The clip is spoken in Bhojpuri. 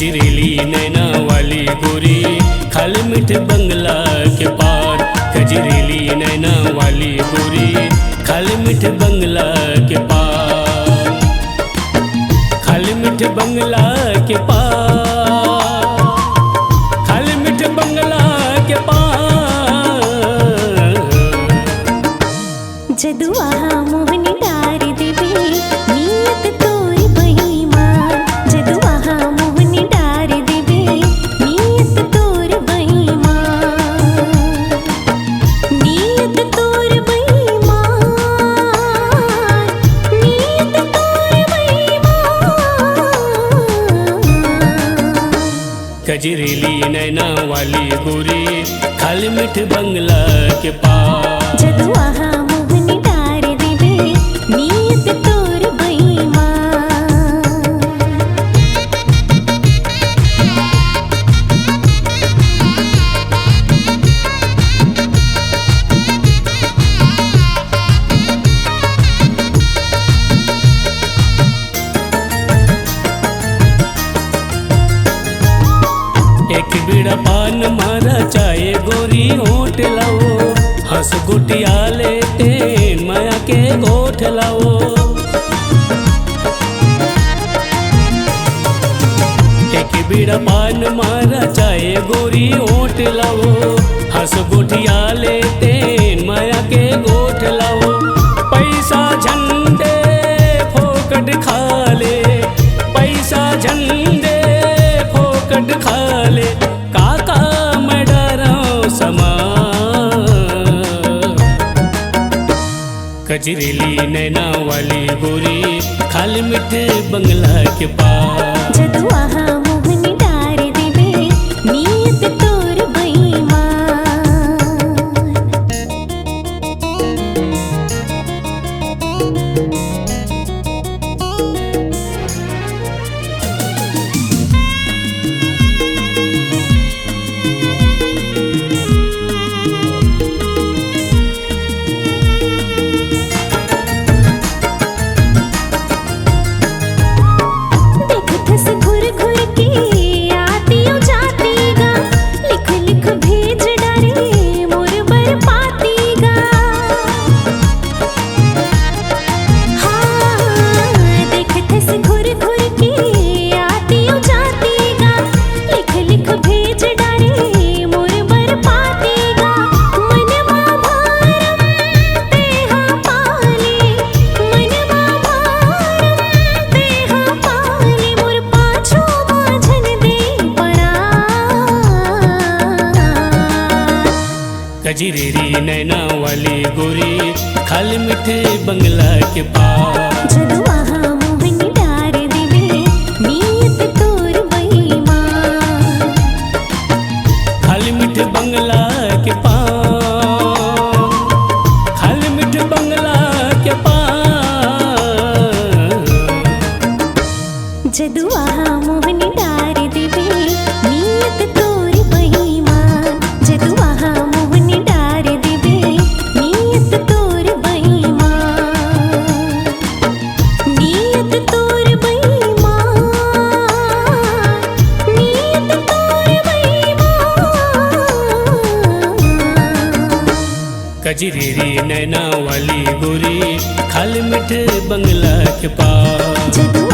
गजरेली नैना वाली गोरी खाली मीठे बंगला के पार। गजरेली नैना वाली गोरी खाली मीठे बंगला के पार, खाली मीठे बंगला के पार, खाली मीठे बंगला के पार। जदुआ मोहनी डार देवे नियत तोरी बेईमान। जदुआ मोहनी डार देवे नियत तोर बेईमान। नियत तोर बेईमान, नियत तोर बेईमान। गजरेली नैना वाली गोरी खाली मीठे बंगला के पार। जदुआ मोहनी डार देवे नियत तोर बेईमान। एक बीड़ा पान मारा चाहे गोरी होठ लाओ, हंस गुटिया लेते माया के गोठ लाओ। एक बीड़ा पान मारा चाहे गोरी होठ लाओ, हंस गुटिया लेते माया के गोठ लाओ। पैसा झंडे फोकट खा ले, पैसा झंडे फोकट खा ले, काका मैं डराऊं समा। गजरेली नैना वाली गोरी खाली मीठे बंगला के पार। जदुआ मोहनी डार देवे नियत तोर बेईमान। देखत से घुर घुर के आती ओ जाती गा, लिख लिख भेज डारे मोर बर पाती गा। हाँ, देखत से घुर घुर के आती ओ जाती गा, लिख लिख भेज डारे मोर बर पाती गा। मनवा भारम तेहा पाले, मनवा भारम तेहा पाले, मोर पाछो बाझन दे पड़ा। गजरेली नैना वाली गोरी खाली मीठे बंगला के पार। जदुआ मोहनी डार देवे नियत तोर बेईमान। खाली मीठे बंगला के पार, खाली मीठे बंगला के पार। जदुआ मोहनी डार देवे नियत तोर बेईमान। जदुआ मोहनी डार देवे नियत तोर बेईमान। नियत तोर बेईमान, नियत तोर बेईमान। गजरेली नैना वाली गोरी खाली मीठे बंगला के पार। जदुआ